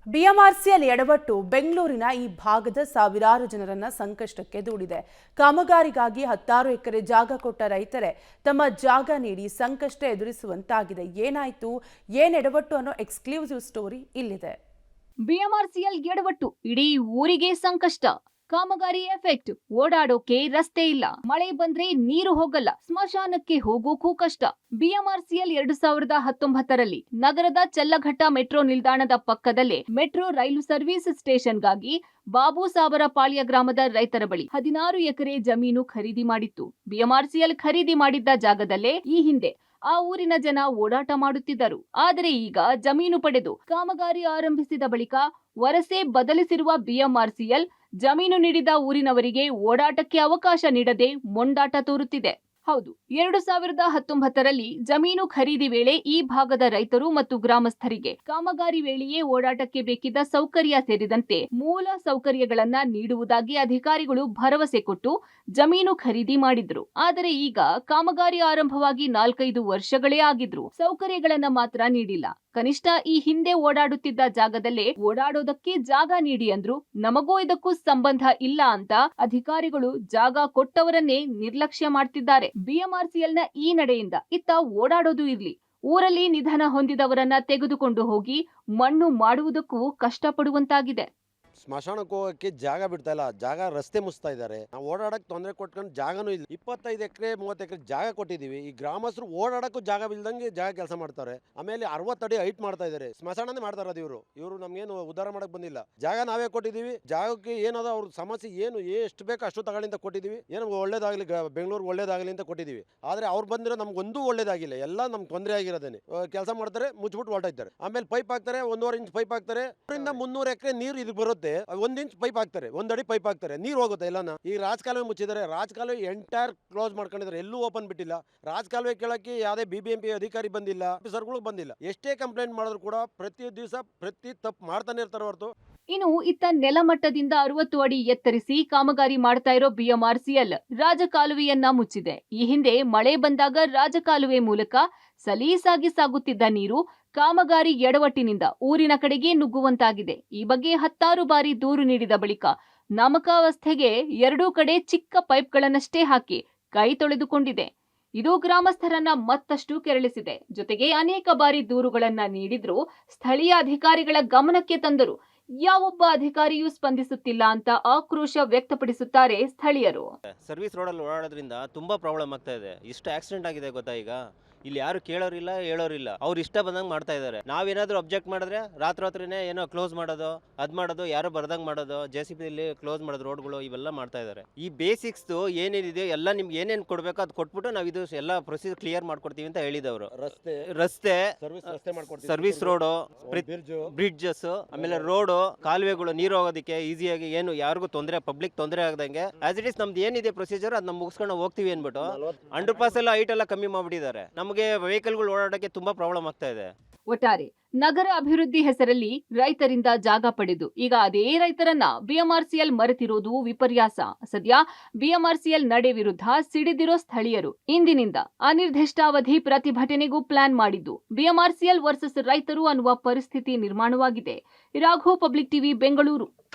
BMRCL ಎಡವಟ್ಟು ಬೆಂಗಳೂರಿನ ಈ ಭಾಗದ ಸಾವಿರಾರು ಜನರನ್ನ ಸಂಕಷ್ಟಕ್ಕೆ ದೂಡಿದೆ. ಕಾಮಗಾರಿಗಾಗಿ 10 ಎಕರೆ ಜಾಗ ಕೊಟ್ಟ ರೈತರೇ ತಮ್ಮ ಜಾಗ ನೀಡಿ ಸಂಕಷ್ಟ ಎದುರಿಸುವಂತಾಗಿದೆ. ಏನಾಯ್ತು, ಏನ್ ಎಡವಟ್ಟು ಅನ್ನೋ ಎಕ್ಸ್ಕ್ಲೂಸಿವ್ ಸ್ಟೋರಿ ಇಲ್ಲಿದೆ. ಬಿಎಂಆರ್ಸಿಎಲ್ ಎಡವಟ್ಟು ಇಡೀ ಊರಿಗೆ ಸಂಕಷ್ಟ. ಕಾಮಗಾರಿ ಎಫೆಕ್ಟ್, ಓಡಾಡೋಕೆ ರಸ್ತೆ ಇಲ್ಲ, ಮಳೆ ಬಂದ್ರೆ ನೀರು ಹೋಗಲ್ಲ, ಸ್ಮಶಾನಕ್ಕೆ ಹೋಗೋಕ್ಕೂ ಕಷ್ಟ. ಬಿಎಂಆರ್ಸಿಎಲ್ 2019ರಲ್ಲಿ ನಗರದ ಚಲ್ಲಘಟ್ಟ ಮೆಟ್ರೋ ನಿಲ್ದಾಣದ ಪಕ್ಕದಲ್ಲೇ ಮೆಟ್ರೋ ರೈಲು ಸರ್ವಿಸ್ ಸ್ಟೇಷನ್ಗಾಗಿ ಬಾಬು ಸಾಬರಪಾಳ್ಯ ಗ್ರಾಮದ ರೈತರ ಬಳಿ 16 ಎಕರೆ ಜಮೀನು ಖರೀದಿ ಮಾಡಿತ್ತು. ಬಿಎಂಆರ್ಸಿಎಲ್ ಖರೀದಿ ಮಾಡಿದ್ದ ಜಾಗದಲ್ಲೇ ಈ ಹಿಂದೆ ಆ ಊರಿನ ಜನ ಓಡಾಟ ಮಾಡುತ್ತಿದ್ದರು. ಆದರೆ ಈಗ ಜಮೀನು ಪಡೆದು ಕಾಮಗಾರಿ ಆರಂಭಿಸಿದ ಬಳಿಕ ವರಸೆ ಬದಲಿಸಿರುವ ಬಿಎಂಆರ್ಸಿಎಲ್ ಜಮೀನು ನೀಡಿದ ಊರಿನವರಿಗೆ ಓಡಾಟಕ್ಕೆ ಅವಕಾಶ ನೀಡದೆ ಮೊಂಡಾಟ ತೋರುತ್ತಿದೆ. ಹೌದು, 2019ರಲ್ಲಿ ಜಮೀನು ಖರೀದಿ ವೇಳೆ ಈ ಭಾಗದ ರೈತರು ಮತ್ತು ಗ್ರಾಮಸ್ಥರಿಗೆ ಕಾಮಗಾರಿ ವೇಳೆಯೇ ಓಡಾಟಕ್ಕೆ ಬೇಕಿದ್ದ ಸೌಕರ್ಯ ಸೇರಿದಂತೆ ಮೂಲ ಸೌಕರ್ಯಗಳನ್ನ ನೀಡುವುದಾಗಿ ಅಧಿಕಾರಿಗಳು ಭರವಸೆ ಕೊಟ್ಟು ಜಮೀನು ಖರೀದಿ ಮಾಡಿದ್ರು. ಆದರೆ ಈಗ ಕಾಮಗಾರಿ ಆರಂಭವಾಗಿ 4-5 ವರ್ಷಗಳೇ ಆಗಿದ್ರು, ಸೌಕರ್ಯಗಳನ್ನ ಮಾತ್ರ ನೀಡಿಲ್ಲ. ಕನಿಷ್ಠ ಈ ಹಿಂದೆ ಓಡಾಡುತ್ತಿದ್ದ ಜಾಗದಲ್ಲೇ ಓಡಾಡೋದಕ್ಕೆ ಜಾಗ ನೀಡಿ ಅಂದ್ರು. ನಮಗೂ ಇದಕ್ಕೂ ಸಂಬಂಧ ಇಲ್ಲ ಅಂತ ಅಧಿಕಾರಿಗಳು ಜಾಗ ಕೊಟ್ಟವರನ್ನೇ ನಿರ್ಲಕ್ಷ್ಯ ಮಾಡ್ತಿದ್ದಾರೆ. ಬಿಎಂಆರ್ಸಿಎಲ್ನ ಈ ನಡೆಯಿಂದ ಇತ್ತ ಓಡಾಡೋದು ಇರ್ಲಿ, ಊರಲ್ಲಿ ನಿಧನ ಹೊಂದಿದವರನ್ನ ತೆಗೆದುಕೊಂಡು ಹೋಗಿ ಮಣ್ಣು ಮಾಡುವುದಕ್ಕೂ ಕಷ್ಟಪಡುವಂತಾಗಿದೆ. ಸ್ಮಶಾನಕ್ಕೆ ಹೋಗೋಕ್ಕೆ ಜಾಗ ಬಿಡ್ತಾ ಇಲ್ಲ, ಜಾಗ ರಸ್ತೆ ಮುಚ್ತಾ ಇದ್ದಾರೆ. ನಾವು ಓಡಾಡಕ್ಕೆ ತೊಂದರೆ ಕೊಟ್ಕೊಂಡು ಜಾಗನೂ ಇಲ್ಲ. 25 ಎಕರೆ 30 ಎಕರೆ ಜಾಗ ಕೊಟ್ಟಿದ್ದೀವಿ. ಈ ಗ್ರಾಮಸ್ಥರು ಓಡಾಡಕ್ಕೂ ಜಾಗ ಇಲ್ದಂಗೆ ಜಾಗ ಕೆಲಸ ಮಾಡ್ತಾರೆ. ಆಮೇಲೆ 60 ಅಡಿ ಹೈಟ್ ಮಾಡ್ತಾ ಇದ್ದಾರೆ. ಸ್ಮಶಾನನೇ ಮಾಡ್ತಾ ಇರೋದು ಇವರು ನಮ್ಗೇನು ಉದ್ಧಾರ ಮಾಡಕ್ ಬಂದಿಲ್ಲ. ಜಾಗ ನಾವೇ ಕೊಟ್ಟಿದ್ದೀವಿ. ಜಾಗಕ್ಕೆ ಏನದ ಅವ್ರ ಸಮಸ್ಯೆ ಏನು ಎಷ್ಟು ಬೇಕು ಅಷ್ಟು ತಗೊಳ್ಳಿಂದ ಕೊಟ್ಟಿದ್ದೀವಿ. ಏನೋ ಒಳ್ಳೇದಾಗಲಿ, ಬೆಂಗಳೂರು ಒಳ್ಳೇದಾಗಲಿ ಅಂತ ಕೊಟ್ಟಿದ್ದೀವಿ. ಆದರೆ ಅವ್ರು ಬಂದಿರೋ ನಮ್ಗೊಂದು ಒಳ್ಳೇದಾಗಿಲ್ಲ. ಎಲ್ಲ ನಮ್ಗೆ ತೊಂದರೆ ಆಗಿರೋದೇನೆ. ಕೆಲಸ ಮಾಡ್ತಾರೆ, ಮುಚ್ಚಿಬಿಟ್ಟು ಹೊರಟಾಯ್ತಾರೆ. ಆಮೇಲೆ ಪೈಪ್ ಹಾಕ್ತಾರೆ, 1.5 ಇಂಚ್ ಪೈಪ್ ಹಾಕ್ತಾರೆ. 300 ಎಕರೆ ನೀರು ಇದು ಬರುತ್ತೆ. 1 ಇಂಚ್ ಪೈಪ್ ಹಾಕ್ತಾರೆ, 1 ಅಡಿ ಪೈಪ್ ಹಾಕ್ತಾರೆ, ನೀರು ಹೋಗುತ್ತೆ ಎಲ್ಲಾನ. ಈ ರಾಜಕಾಲುವೆ ಮುಚ್ಚಿದ್ದಾರೆ. ರಾಜಕಾಲುವೆ ಎಂಟೈರ್ ಕ್ಲೋಸ್ ಮಾಡ್ಕೊಂಡಿದ್ದಾರೆ, ಎಲ್ಲೂ ಓಪನ್ ಬಿಟ್ಟಿಲ್ಲ. ರಾಜಕಾಲುವೆ ಕೇಳಕ್ಕೆ ಯಾವುದೇ ಬಿಬಿಎಂಪಿ ಅಧಿಕಾರಿ ಬಂದಿಲ್ಲ, ಆಫೀಸರ್ಗಳು ಬಂದಿಲ್ಲ. ಎಷ್ಟೇ ಕಂಪ್ಲೇಂಟ್ ಮಾಡಿದ್ರು ಕೂಡ ಪ್ರತಿ ದಿವಸ ತಪ್ಪು ಮಾಡ್ತಾನೆ ಇರ್ತಾರೆ ಹೊರತು. ಇನ್ನು ಇತ್ತ ನೆಲಮಟ್ಟದಿಂದ 60 ಅಡಿ ಎತ್ತರಿಸಿ ಕಾಮಗಾರಿ ಮಾಡ್ತಾ ಇರೋ ಬಿಎಂಆರ್ಸಿಎಲ್ ರಾಜಕಾಲುವೆಯನ್ನ ಮುಚ್ಚಿದೆ. ಈ ಹಿಂದೆ ಮಳೆ ಬಂದಾಗ ರಾಜಕಾಲುವೆ ಮೂಲಕ ಸಲೀಸಾಗಿ ಸಾಗುತ್ತಿದ್ದ ನೀರು ಕಾಮಗಾರಿ ಎಡವಟ್ಟಿನಿಂದ ಊರಿನ ಕಡೆಗೆ ನುಗ್ಗುವಂತಾಗಿದೆ. ಈ ಬಗ್ಗೆ 10 ಬಾರಿ ದೂರು ನೀಡಿದ ಬಳಿಕ ನಾಮಕಾವಸ್ಥೆಗೆ 2 ಕಡೆ ಚಿಕ್ಕ ಪೈಪ್ಗಳನ್ನಷ್ಟೇ ಹಾಕಿ ಕೈ ತೊಳೆದುಕೊಂಡಿದೆ. ಇದು ಗ್ರಾಮಸ್ಥರನ್ನ ಮತ್ತಷ್ಟು ಕೆರಳಿಸಿದೆ. ಜೊತೆಗೆ ಅನೇಕ ಬಾರಿ ದೂರುಗಳನ್ನ ನೀಡಿದ್ರೂ ಸ್ಥಳೀಯ ಅಧಿಕಾರಿಗಳ ಗಮನಕ್ಕೆ ತಂದರು. ಯಾವೊಬ್ಬ ಅಧಿಕಾರಿಯೂ ಸ್ಪಂದಿಸುತ್ತಿಲ್ಲ ಅಂತ ಆಕ್ರೋಶ ವ್ಯಕ್ತಪಡಿಸುತ್ತಾರೆ ಸ್ಥಳೀಯರು. ಸರ್ವಿಸ್ ರೋಡಲ್ಲಿ ಓಡಾಡೋದ್ರಿಂದ ತುಂಬಾ ಪ್ರಾಬ್ಲಮ್ ಆಗ್ತಾ ಇದೆ. ಇಷ್ಟು ಆಕ್ಸಿಡೆಂಟ್ ಆಗಿದೆ ಗೊತ್ತಾ. ಈಗ ಇಲ್ಲಿ ಯಾರು ಕೇಳೋರಿಲ್ಲ, ಹೇಳೋರಿಲ್ಲ. ಅವ್ರು ಇಷ್ಟ ಬಂದಂಗೆ ಮಾಡ್ತಾ ಇದ್ದಾರೆ. ನಾವೇನಾದ್ರೂ ಅಬ್ಜೆಕ್ಟ್ ಮಾಡಿದ್ರೆ ರಾತ್ರಿನೇ ಏನೋ ಕ್ಲೋಸ್ ಮಾಡೋದು, ಮಾಡೋದು, ಯಾರೋ ಬರ್ದಂಗೆ ಮಾಡೋದು, JCB ಕ್ಲೋಸ್ ಮಾಡೋದು ರೋಡ್ಗಳು, ಇವೆಲ್ಲ ಮಾಡ್ತಾ ಇದ್ದಾರೆ. ಈ ಬೇಸಿಕ್ಸ್ ಏನೇನಿದೆ ಎಲ್ಲ ನಿಮ್ಗೆ ಏನೇನು ಕೊಡಬೇಕು ಅದು ಕೊಟ್ಬಿಟ್ಟು ನಾವು ಇದು ಎಲ್ಲ ಪ್ರೊಸೀಜರ್ ಕ್ಲಿಯರ್ ಮಾಡ್ಕೊಡ್ತೀವಿ ಅಂತ ಹೇಳಿದವರು. ರಸ್ತೆ ಸರ್ವಿಸ್ ರೋಡು, ಬ್ರಿಡ್ಜಸ್, ಆಮೇಲೆ ರೋಡು, ಕಾಲುವೆಗಳು, ನೀರು ಹೋಗೋದಕ್ಕೆ ಈಸಿಯಾಗಿ ಏನು ಯಾರಿಗೂ ಪಬ್ಲಿಕ್ ತೊಂದರೆ ಆಗದಂಗೆ ಆಸ್ ಇಟ್ ಇಸ್ ನಮ್ದು ಏನಿದೆ ಪ್ರೊಸೀಜರ್ ಅದನ್ನ ಮುಗಿಸ್ಕೊಂಡು ಹೋಗ್ತೀವಿ ಅನ್ಬಿಟ್ಟು ಅಂಡರ್ ಪಾಸ್ ಎಲ್ಲ ಹೈಟ್ ಎಲ್ಲ ಕಮ್ಮಿ ಮಾಡ್ಬಿಟ್ಟಿದ್ದಾರೆ. ನಮಗೆ ವೆಹಿಕಲ್ಗಳು ಓಡಾಡಕ್ಕೆ ತುಂಬಾ ಪ್ರಾಬ್ಲಮ್ ಆಗ್ತಾ ಇದೆ. ಒಟ್ಟಾರೆ ನಗರ ಅಭಿವೃದ್ಧಿ ಹೆಸರಲ್ಲಿ ರೈತರಿಂದ ಜಾಗ ಪಡೆದು ಈಗ ಅದೇ ರೈತರನ್ನ ಬಿಎಂಆರ್ಸಿಎಲ್ ಮರೆತಿರೋದು ವಿಪರ್ಯಾಸ. ಸದ್ಯ ಬಿಎಂಆರ್ಸಿಎಲ್ ನಡೆ ವಿರುದ್ಧ ಸಿಡಿದಿರೋ ಸ್ಥಳೀಯರು ಇಂದಿನಿಂದ ಅನಿರ್ದಿಷ್ಟಾವಧಿ ಪ್ರತಿಭಟನೆಗೂ ಪ್ಲಾನ್ ಮಾಡಿದ್ದು ಬಿಎಂಆರ್ಸಿಎಲ್ ವರ್ಸಸ್ ರೈತರು ಅನ್ನುವ ಪರಿಸ್ಥಿತಿ ನಿರ್ಮಾಣವಾಗಿದೆ. Raghu, public TV, Bengaluru.